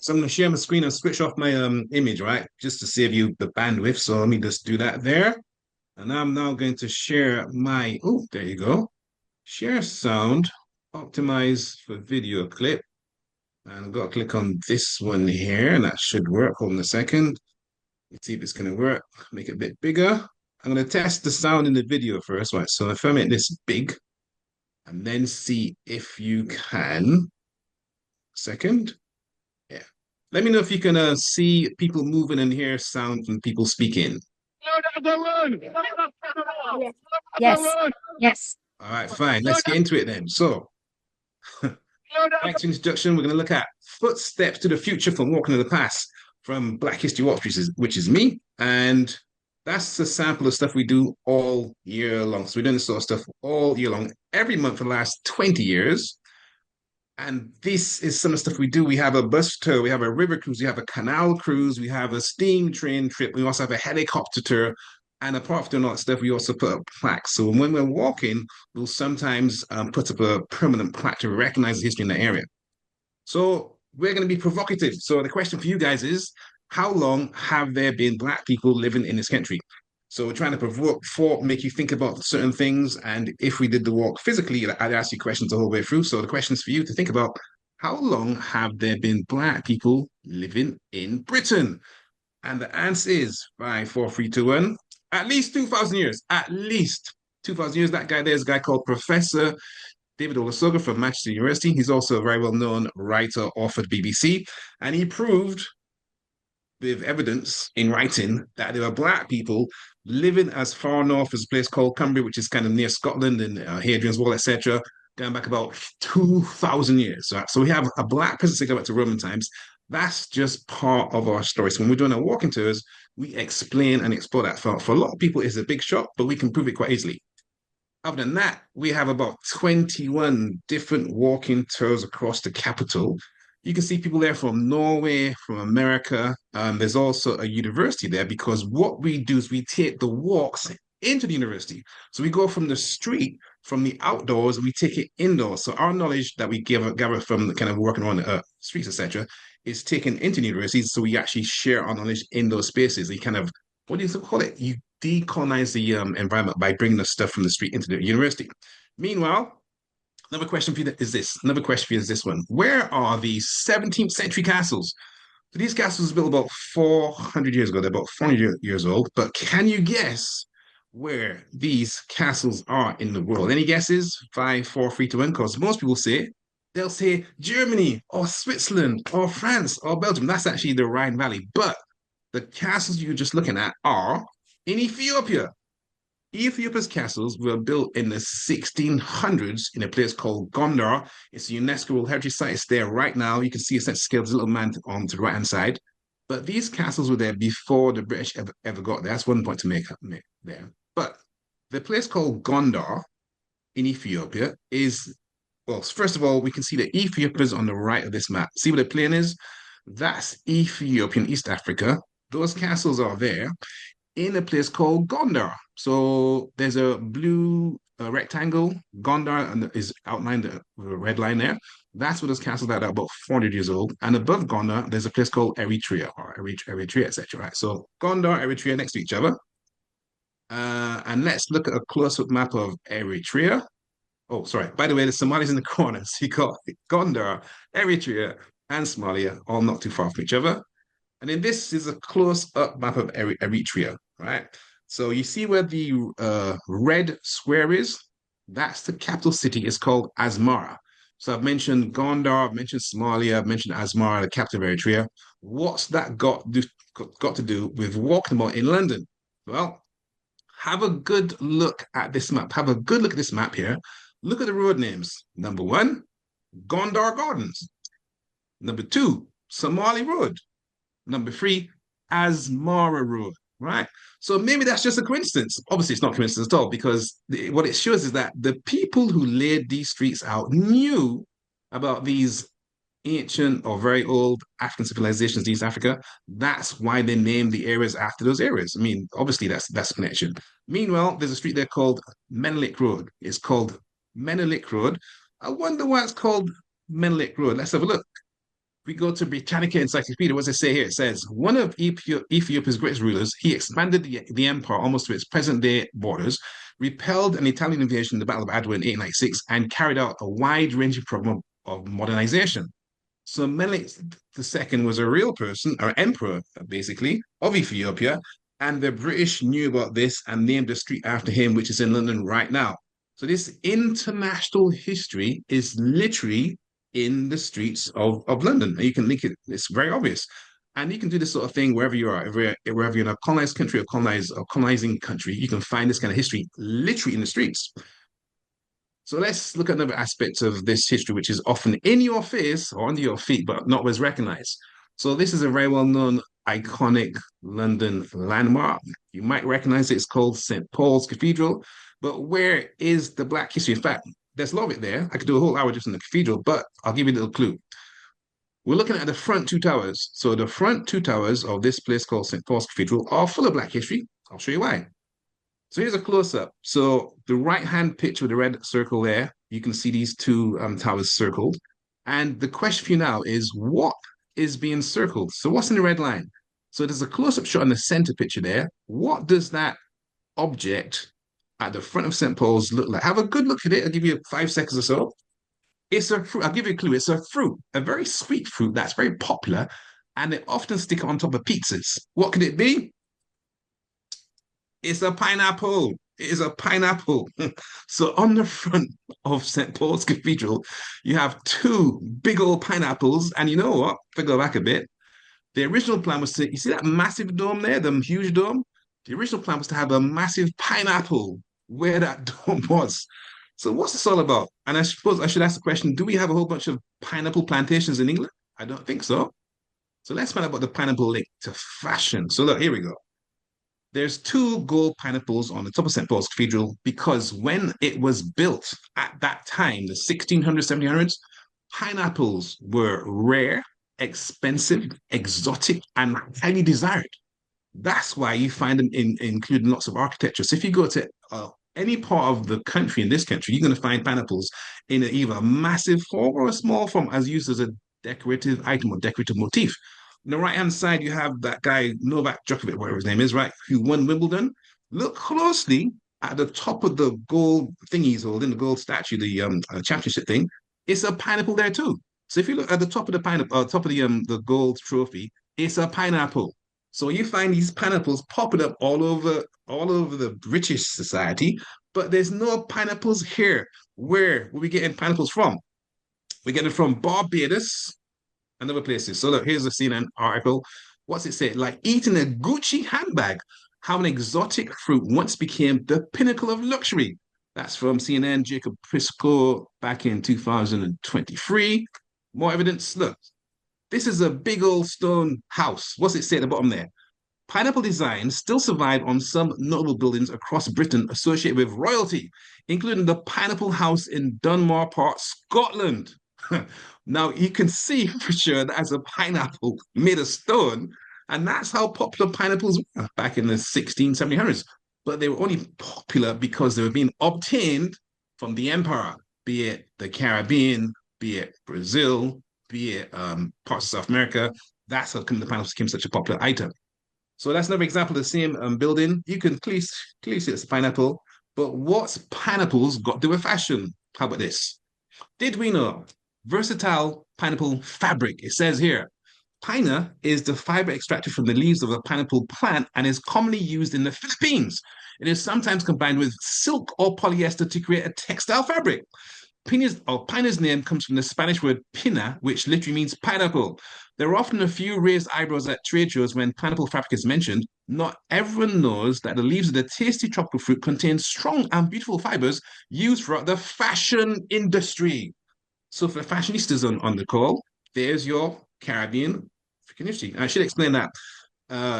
So I'm going to share my screen and switch off my image, right? Just to save you the bandwidth. So let me just do that there. And I'm now going to share my, oh, there you go. Share sound, optimize for video clip. And I've got to click on this one here, and that should work. Hold on a second. Let's see if it's going to work. Make it a bit bigger. I'm going to test the sound in the video first, right? So if I make this big and then see if you can, second. Yeah. Let me know if you can see people moving and hear sound from people speaking. Yes. Yes. Yes. All right, fine. Let's get into it then. So, thanks for the introduction. We're going to look at footsteps to the future from walking to the past from Black History Walk, which is me. And that's a sample of stuff we do all year long. So we're doing this sort of stuff all year long, every month for the last 20 years. And this is some of the stuff we do. We have a bus tour, we have a river cruise, we have a canal cruise, we have a steam train trip, we also have a helicopter tour. And apart from doing all that stuff, we also put up plaques. So when we're walking, we'll sometimes put up a permanent plaque to recognize the history in the area. So we're going to be provocative. So the question for you guys is, how long have there been Black people living in this country? So we're trying to provoke thought, make you think about certain things. And if we did the walk physically, I'd ask you questions the whole way through. So the question is for you to think about, how long have there been Black people living in Britain? And the answer is 5, 4, 3, 2, 1. At least 2,000 years. At least 2,000 years. That guy there is a guy called Professor David Olusoga from Manchester University. He's also a very well-known writer, author at BBC, and he proved with evidence in writing that there were Black people living as far north as a place called Cumbria, which is kind of near Scotland and Hadrian's Wall, etc., going back about 2,000 years. Right? So we have a Black presence going back to Roman times. That's just part of our story. So when we're doing our walking tours, we explain and explore that. For a lot of people, it's a big shock, but we can prove it quite easily. Other than that, we have about 21 different walking tours across the capital. You can see people there from Norway, from America. There's also a university there because what we do is we take the walks into the university. So we go from the street, from the outdoors, and we take it indoors. So our knowledge that we gather from kind of working around the streets, etc., is taken into the universities. So we actually share our knowledge in those spaces. You kind of, what do you call it? You decolonize the environment by bringing the stuff from the street into the university. Meanwhile, another question for you is this. Another question for you is this one. Where are these 17th century castles? So these castles were built about 400 years ago. They're about 400 years old. But can you guess where these castles are in the world? Any guesses? 5, 4, 3, 2, 1. Because most people say they'll say Germany or Switzerland or France or Belgium. That's actually the Rhine Valley. But the castles you're just looking at are in Ethiopia. Ethiopia's castles were built in the 1600s in a place called Gondar. It's a UNESCO World Heritage Site. It's there right now. You can see a sense of scale. There's a little man on to the right-hand side. But these castles were there before the British ever got there. That's one point to make there. But the place called Gondar in Ethiopia is, well, first of all, we can see the Ethiopia's on the right of this map. See where the plane is? That's Ethiopian East Africa. Those castles are there in a place called Gondar. So there's a blue rectangle. Gondar and is outlined with a red line there. That's where those castles that are about 400 years old. And above Gondar, there's a place called Eritrea or Eritrea, etc. Right? So Gondar, Eritrea next to each other. And let's look at a close-up map of Eritrea. Oh, sorry. By the way, the Somalia's in the corner. So you got Gondar, Eritrea, and Somalia, all not too far from each other. And then this is a close-up map of Eritrea, right? So you see where the red square is? That's the capital city. It's called Asmara. So I've mentioned Gondar, I've mentioned Somalia, I've mentioned Asmara, the capital of Eritrea. What's that got to do with walking about in London? Well, have a good look at this map. Have a good look at this map here. Look at the road names. Number one, Gondar Gardens. Number two, Somali Road. Number three, Asmara Road, right? So maybe that's just a coincidence. Obviously, it's not a coincidence at all because what it shows is that the people who laid these streets out knew about these ancient or very old African civilizations in East Africa. That's why they named the areas after those areas. I mean, obviously, that's a connection. Meanwhile, there's a street there called Menelik Road. It's called Menelik Road. I wonder why it's called Menelik Road. Let's have a look. we go to Britannica Encyclopedia, what does it say here? It says, one of Ethiopia's greatest rulers, he expanded the empire almost to its present-day borders, repelled an Italian invasion in the Battle of Adwa in 896, and carried out a wide-ranging program of modernization. So Menelik II was a real person, or emperor, basically, of Ethiopia, and the British knew about this and named a street after him, which is in London right now. So this international history is literally in the streets of London. You can link it, it's very obvious. And you can do this sort of thing wherever you are, wherever you're in a colonized country or colonizing country, you can find this kind of history literally in the streets. So let's look at another aspect of this history, which is often in your face or under your feet, but not always recognized. So this is a very well-known, iconic London landmark. You might recognize it. It's called St. Paul's Cathedral. But where is the Black history? In fact, there's a lot of it there. I could do a whole hour just on the cathedral, but I'll give you a little clue. We're looking at the front two towers. So the front two towers of this place called St. Paul's Cathedral are full of Black history. I'll show you why. So here's a close-up. So the right-hand picture with the red circle there, you can see these two towers circled. And the question for you now is, what is being circled? So what's in the red line? So there's a close-up shot in the center picture there. What does that object at the front of St. Paul's look like? Have a good look at it. I'll give you 5 seconds or so. It's a fruit. I'll give you a clue. It's a fruit, a very sweet fruit that's very popular, and they often stick it on top of pizzas. What could it be? It's a pineapple. It is a pineapple. So on the front of St. Paul's Cathedral, you have two big old pineapples. And you know what? If I go back a bit, the original plan was to, you see that massive dome there, the huge dome? The original plan was to have a massive pineapple where that dome was. So what's this all about? And I suppose I should ask the question, do we have a whole bunch of pineapple plantations in England? I don't think so. So let's find out about the pineapple link to fashion. So look, here we go. There's two gold pineapples on the top of St. Paul's Cathedral because when it was built at that time, the 1600s, 1700s, pineapples were rare, expensive, exotic, and highly desired. That's why you find them including lots of architecture. So if you go to any part of the country, in this country, you're going to find pineapples in either a massive form or a small form as used as a decorative item or decorative motif. On the right-hand side, you have that guy, Novak Djokovic, whatever his name is, right, who won Wimbledon. Look closely at the top of the gold thing he's holding, the gold statue, the championship thing. It's a pineapple there too. So if you look at the top of the pineapple, top of the gold trophy, it's a pineapple. So you find these pineapples popping up all over the British society, but there's no pineapples here. Where are we getting pineapples from? We're getting from Barbados and other places. So look, here's a CNN article. What's it say? Like eating a Gucci handbag, how an exotic fruit once became the pinnacle of luxury. That's from CNN, Jacob Prisco back in 2023. More evidence. Look, this is a big old stone house. What's it say at the bottom there? Pineapple designs still survive on some notable buildings across Britain associated with royalty, including the Pineapple House in Dunmore Park, Scotland. Now you can see for sure that as a pineapple made of stone, and that's how popular pineapples were back in the 1700s. But they were only popular because they were being obtained from the empire, be it the Caribbean, be it Brazil, be it parts of South America. That's how come the pineapple became such a popular item. So that's another example of the same building. You can clearly see it's a pineapple, but what's pineapples got to do with fashion? How about this? Did we know? Versatile pineapple fabric. It says here, Pina is the fiber extracted from the leaves of a pineapple plant and is commonly used in the Philippines. It is sometimes combined with silk or polyester to create a textile fabric. Pina's name comes from the Spanish word pina, which literally means pineapple. There are often a few raised eyebrows at trade shows when pineapple fabric is mentioned. Not everyone knows that the leaves of the tasty tropical fruit contain strong and beautiful fibers used throughout the fashion industry. So for the fashionistas on the call, there's your Caribbean history. I should explain that.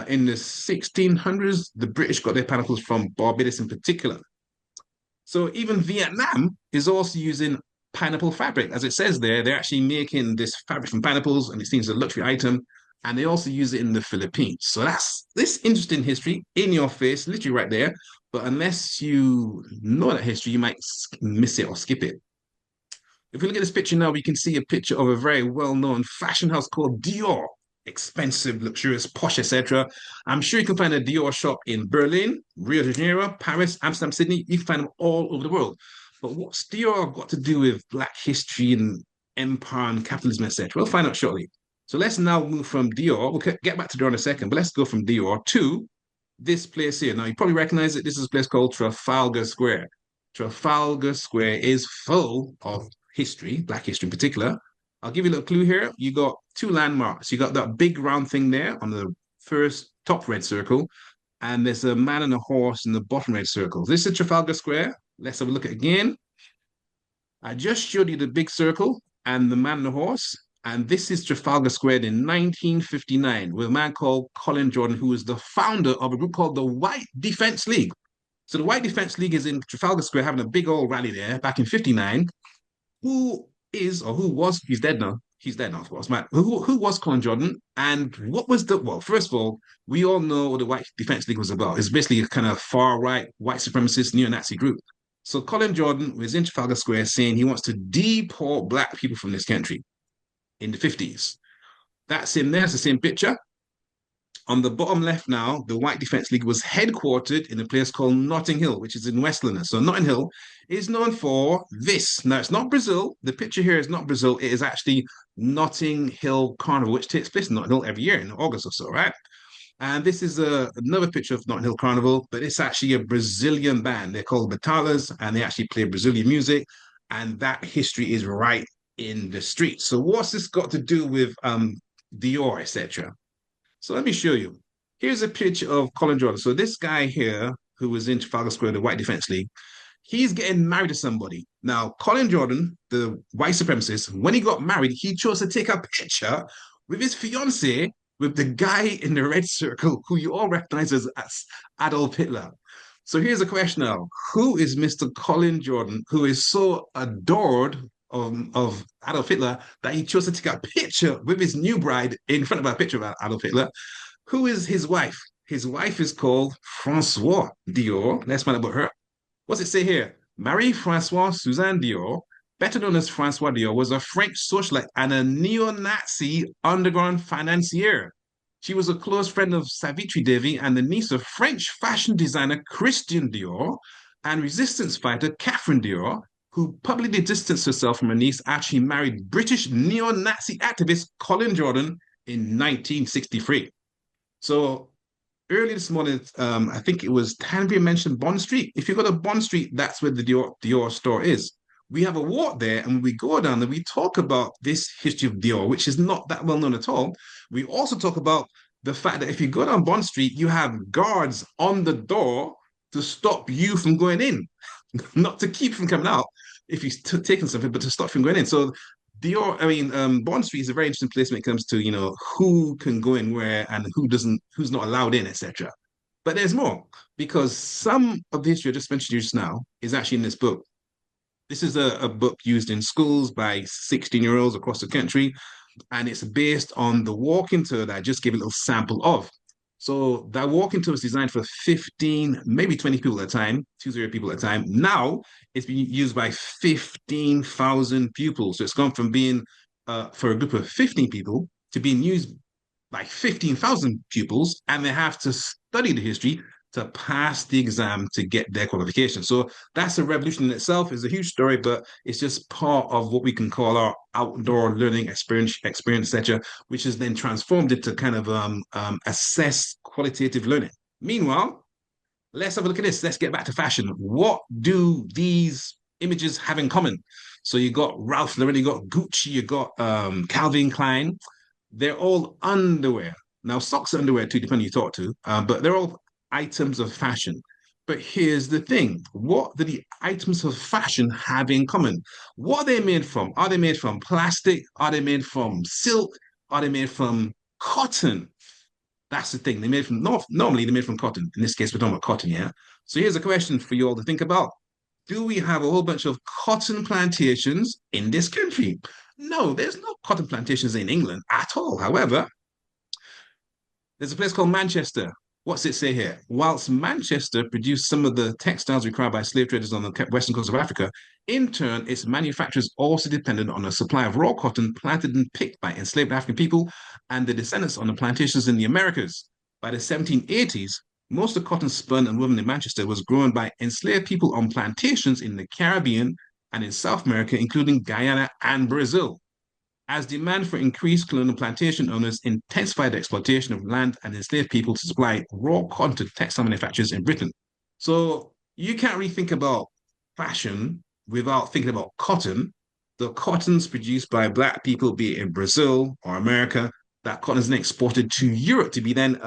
In the 1600s, the British got their pineapples from Barbados in particular. So even Vietnam is also using pineapple fabric. As it says there, they're actually making this fabric from pineapples and it seems a luxury item. And they also use it in the Philippines. So that's this interesting history in your face, literally right there. But unless you know that history, you might miss it or skip it. If we look at this picture now, we can see a picture of a very well-known fashion house called Dior. Expensive, luxurious, posh, etc. I'm sure you can find a Dior shop in Berlin, Rio de Janeiro, Paris, Amsterdam, Sydney. You can find them all over the world. But what's Dior got to do with Black history and empire and capitalism, etc.? We'll find out shortly. So let's now move from Dior. We'll get back to Dior in a second, but let's go from Dior to this place here. Now, you probably recognize it. This is a place called Trafalgar Square. Trafalgar Square is full of history, Black history in particular. I'll give you a little clue here. You got two landmarks. You got that big round thing there on the first top red circle, and there's a man and a horse in the bottom red circle. This is Trafalgar Square. Let's have a look at it again. I just showed you the big circle and the man and the horse. And this is Trafalgar Square in 1959 with a man called Colin Jordan, who was the founder of a group called the White Defense League. So the White Defense League is in Trafalgar Square having a big old rally there back in 59. Who is, or who was, he's dead now. He's dead now, of course, man. Who was Colin Jordan? And what was the, well, first of all, we all know what the White Defense League was about. It's basically a kind of far right, white supremacist, neo Nazi group. So Colin Jordan was in Trafalgar Square saying he wants to deport Black people from this country in the 50s. That's him there. It's the same picture. On the bottom left now, the White Defense League was headquartered in a place called Notting Hill, which is in West London. So Notting Hill is known for this. Now, it's not Brazil. The picture here is not Brazil. It is actually Notting Hill Carnival, which takes place in Notting Hill every year in August or so, right? And this is another picture of Notting Hill Carnival, but it's actually a Brazilian band. They're called Batalas, and they actually play Brazilian music. And that history is right in the street. So what's this got to do with Dior, etc.? So let me show you. Here's a picture of Colin Jordan. So this guy here, who was in Trafalgar Square, the White Defense League, he's getting married to somebody. Now, Colin Jordan, the white supremacist, when he got married, he chose to take a picture with his fiancée, with the guy in the red circle, who you all recognize as Adolf Hitler. So here's a question now. Who is Mr. Colin Jordan, who is so adored of Adolf Hitler that he chose to take a picture with his new bride in front of a picture of Adolf Hitler? Who is his wife? His wife is called Françoise Dior. Let's find out about her. What's it say here? Marie-Françoise Suzanne Dior, better known as François Dior, was a French socialite and a neo-Nazi underground financier. She was a close friend of Savitri Devi and the niece of French fashion designer Christian Dior and resistance fighter Catherine Dior, who publicly distanced herself from her niece after she married British neo-Nazi activist Colin Jordan in 1963. So early this morning, I think it was Tanvir mentioned Bond Street. If you go to Bond Street, that's where the Dior store is. We have a walk there, and when we go down there, we talk about this history of Dior, which is not that well known at all. We also talk about the fact that if you go down Bond Street, you have guards on the door to stop you from going in, not to keep from coming out if you're taking something, but to stop from going in. So Bond Street is a very interesting place when it comes to, who can go in where and who doesn't, who's not allowed in, etc. But there's more, because some of the history I just mentioned just now is actually in this book. This is a book used in schools by 16-year-olds across the country, and it's based on the walking tour that I just gave a little sample of. So that walking tour was designed for 15, maybe 20 people at a time, 20 people at a time. Now it's being used by 15,000 pupils. So it's gone from being for a group of 15 people to being used by 15,000 pupils, and they have to study the history to pass the exam to get their qualification. So that's a revolution in itself. It's a huge story, but it's just part of what we can call our outdoor learning experience, etc., which is then transformed into kind of assess qualitative learning. Meanwhile, let's have a look at this. Let's get back to fashion. What do these images have in common? So you got Ralph Lauren, you got Gucci, you got Calvin Klein. They're all underwear. Now, socks are underwear too, depending who you talk to, but they're all items of fashion. But here's the thing. What do the items of fashion have in common? What are they made from? Are they made from plastic? Are they made from silk? Are they made from cotton? That's the thing. They made from, normally they're made from cotton. In this case, we're talking about cotton, yeah? So here's a question for you all to think about. Do we have a whole bunch of cotton plantations in this country? No, there's no cotton plantations in England at all. However, there's a place called Manchester. What's it say here? Whilst Manchester produced some of the textiles required by slave traders on the western coast of Africa, in turn, its manufacturers also depended on a supply of raw cotton planted and picked by enslaved African people and the descendants on the plantations in the Americas. By the 1780s, most of the cotton spun and woven in Manchester was grown by enslaved people on plantations in the Caribbean and in South America, including Guyana and Brazil. As demand for increased, colonial plantation owners intensified the exploitation of land and enslaved people to supply raw cotton to textile manufacturers in Britain. So you can't really think about fashion without thinking about cotton. The cottons produced by Black people, be it in Brazil or America, that cotton is then exported to Europe to be then,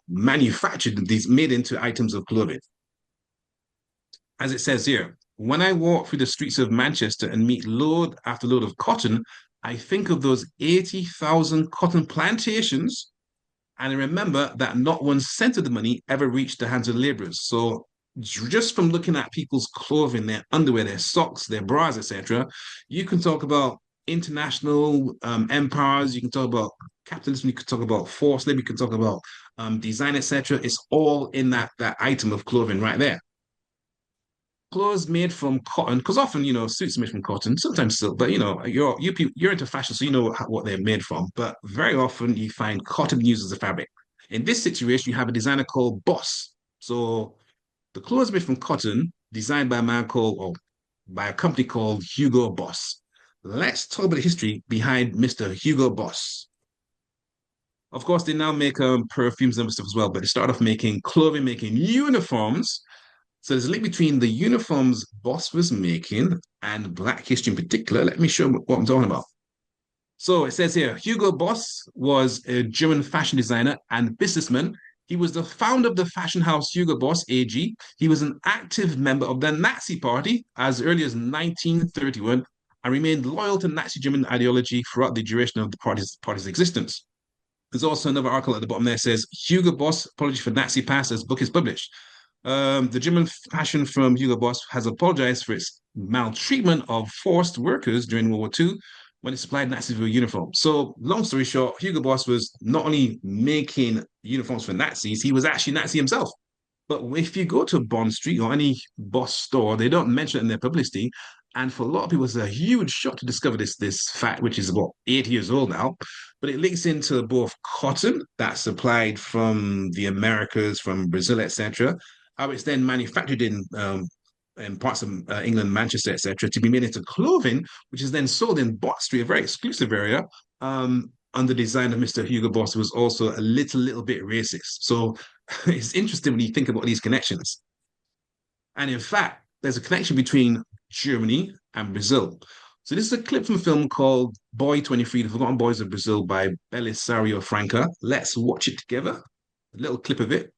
manufactured, these made into items of clothing. As it says here, when I walk through the streets of Manchester and meet load after load of cotton, I think of those 80,000 cotton plantations, and I remember that not one cent of the money ever reached the hands of laborers. So just from looking at people's clothing, their underwear, their socks, their bras, etc., you can talk about international empires, you can talk about capitalism, you can talk about forced labor, you can talk about design, etc. It's all in that item of clothing right there. Clothes made from cotton, because often, suits are made from cotton, sometimes silk, but you're into fashion, so you know what they're made from. But very often you find cotton used as a fabric. In this situation, you have a designer called Boss. So the clothes made from cotton, designed by a man called, or by a company called Hugo Boss. Let's talk about the history behind Mr. Hugo Boss. Of course, they now make perfumes and stuff as well, but they start off making clothing, making uniforms. So there's a link between the uniforms Boss was making and Black history in particular. Let me show you what I'm talking about. So it says here, Hugo Boss was a German fashion designer and businessman. He was the founder of the fashion house Hugo Boss AG. He was an active member of the Nazi Party as early as 1931 and remained loyal to Nazi German ideology throughout the duration of the party's existence. There's also another article at the bottom there that says, Hugo Boss, apology for Nazi past as book is published. The German fashion firm Hugo Boss has apologized for its maltreatment of forced workers during World War II when it supplied Nazis with uniforms. So, long story short, Hugo Boss was not only making uniforms for Nazis, he was actually Nazi himself. But if you go to Bond Street or any Boss store, they don't mention it in their publicity. And for a lot of people, it's a huge shock to discover this fact, which is about 80 years old now. But it links into both cotton that's supplied from the Americas, from Brazil, etc., how it's then manufactured in parts of England, Manchester, etc., to be made into clothing, which is then sold in Bot Street, a very exclusive area, under the design of Mr. Hugo Boss, who was also a little bit racist. So it's interesting when you think about these connections. And in fact, there's a connection between Germany and Brazil. So this is a clip from a film called Boy 23, The Forgotten Boys of Brazil by Belisario Franca. Let's watch it together. A little clip of it.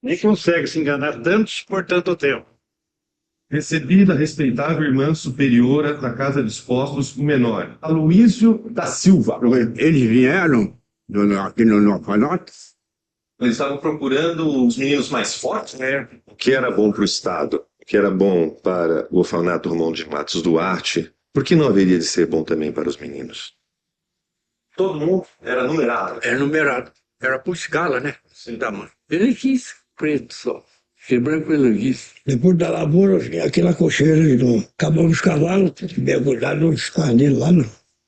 Nem consegue se enganar tantos por tanto tempo. Recebi da respeitável irmã superiora da Casa de Expostos o menor, Aloísio da Silva. Eles vieram aqui no orfanato. Eles estavam procurando os meninos mais fortes, né? O que era bom para o Estado, o que era bom para o orfanato Romão de Matos Duarte, por que não haveria de ser bom também para os meninos? Todo mundo era numerado. Era numerado. Era por escala, né? Sem tamanho. Ele quis preto só. Ser branco ele não quis. Depois da lavoura, vinha aquela cocheira de novo. Acabamos os cavalos, mergulhado nos carneiros lá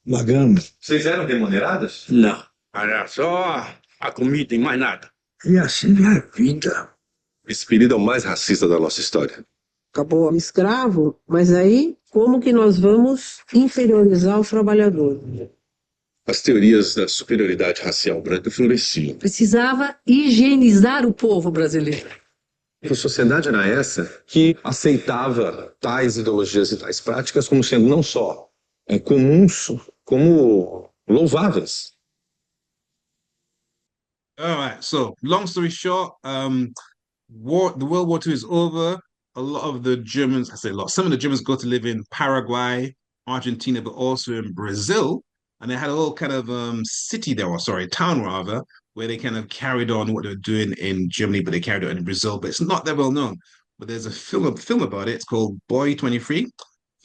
na grama. Vocês eram remuneradas? Não. Era só a comida e mais nada. E assim é a vida. Esse período é o mais racista da nossa história. Acabou escravo, mas aí como que nós vamos inferiorizar o trabalhador? As teorias da superioridade racial branca floresciam. Precisava higienizar o povo brasileiro. A sociedade era essa que aceitava tais ideologias e tais práticas como sendo não só comuns, como louváveis. All right. So, long story short, the World War II is over. A lot of the Germans, I say a lot, some of the Germans go to live in Paraguay, Argentina, but also in Brazil. And they had a little kind of city there, or sorry, town rather, where they kind of carried on what they were doing in Germany, but they carried it on in Brazil. But it's not that well known. But there's a film about it. It's called Boy 23,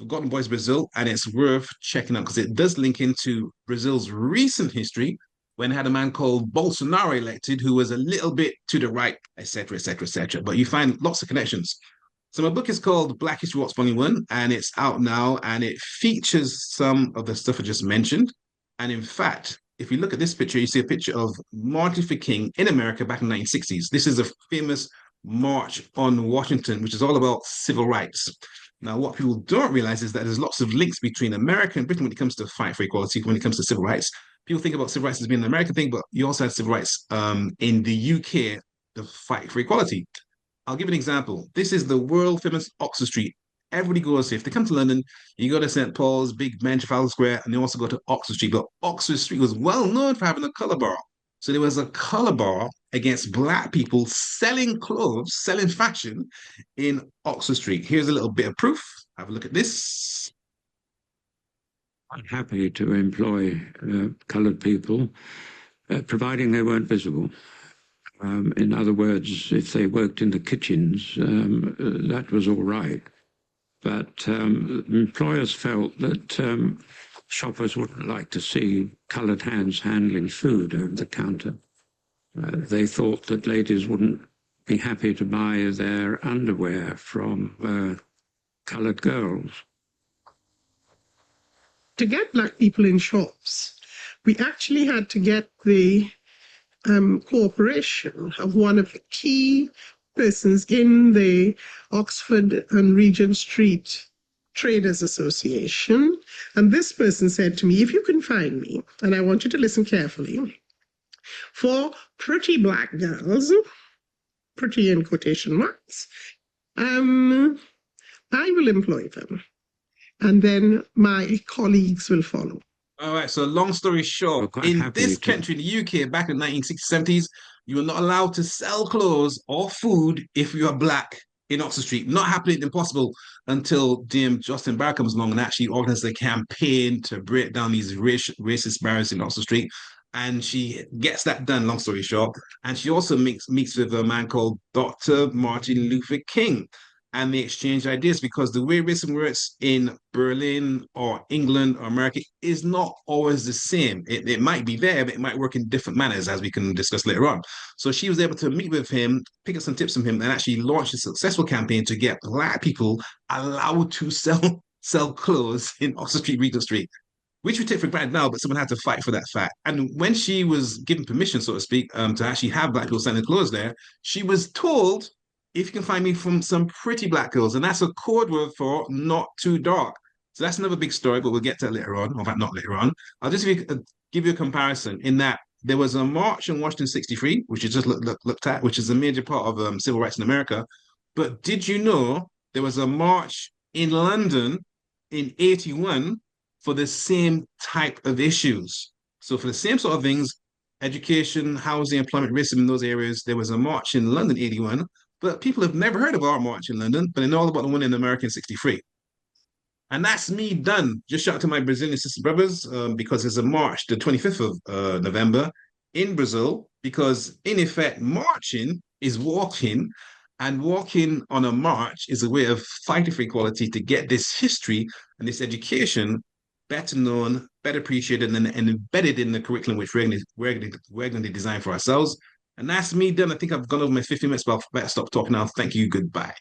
Forgotten Boys Brazil, and it's worth checking out because it does link into Brazil's recent history when it had a man called Bolsonaro elected who was a little bit to the right, etc., etc., etc. But you find lots of connections. So my book is called Black History Walks Volume 1, and it's out now, and it features some of the stuff I just mentioned. And in fact, if you look at this picture, you see a picture of Martin Luther King in America back in the 1960s. This is a famous march on Washington, which is all about civil rights. Now, what people don't realize is that there's lots of links between America and Britain when it comes to fight for equality, when it comes to civil rights. People think about civil rights as being an American thing, but you also had civil rights in the UK, the fight for equality. I'll give an example. This is the world famous Oxford Street. Everybody goes here. If they come to London, you go to St. Paul's, Big Ben, Trafalgar Square, and they also go to Oxford Street. But Oxford Street was well known for having a colour bar. So there was a colour bar against black people selling clothes, selling fashion in Oxford Street. Here's a little bit of proof. Have a look at this. I'm happy to employ coloured people, providing they weren't visible. In other words, if they worked in the kitchens, that was all right. But employers felt that shoppers wouldn't like to see coloured hands handling food over the counter. They thought that ladies wouldn't be happy to buy their underwear from coloured girls. To get black people in shops, we actually had to get the cooperation of one of the key persons in the Oxford and Regent Street Traders Association. And this person said to me, if you can find me, and I want you to listen carefully, for pretty black girls, pretty in quotation marks, I will employ them. And then my colleagues will follow. All right, so long story short, in this country, the UK, back in the 1960s, 70s, you were not allowed to sell clothes or food if you are black in Oxford Street. Not happening, impossible, until Dame Justin Barr comes along and actually organizes a campaign to break down these racist barriers in Oxford Street. And she gets that done, long story short. And she also meets with a man called Dr. Martin Luther King. And they exchange ideas because the way racism works in Berlin or England or America is not always the same. It might be there, but it might work in different manners, as we can discuss later on. So she was able to meet with him, pick up some tips from him, and actually launch a successful campaign to get black people allowed to sell clothes in Oxford Street, Regent Street, which we take for granted now, but someone had to fight for that fact. And when she was given permission, so to speak, to actually have black people selling clothes there, she was told, if you can find me from some pretty black girls, and that's a code word for not too dark. So that's another big story, but we'll get to that later on, or in fact, not later on. I'll just give you a comparison in that there was a march in Washington 63, which you just looked at, which is a major part of civil rights in America. But did you know there was a march in London in 81 for the same type of issues? So for the same sort of things, education, housing, employment, racism in those areas, there was a march in London 81, but people have never heard of our march in London, but they know all about the one in America in 63. And that's me done. Just shout out to my Brazilian sister brothers because there's a march the 25th of November in Brazil, because in effect, marching is walking, and walking on a march is a way of fighting for equality to get this history and this education better known, better appreciated, and embedded in the curriculum which we're going to design for ourselves. And that's me done. I think I've gone over my 50 minutes, but I better stop talking now. Thank you. Goodbye.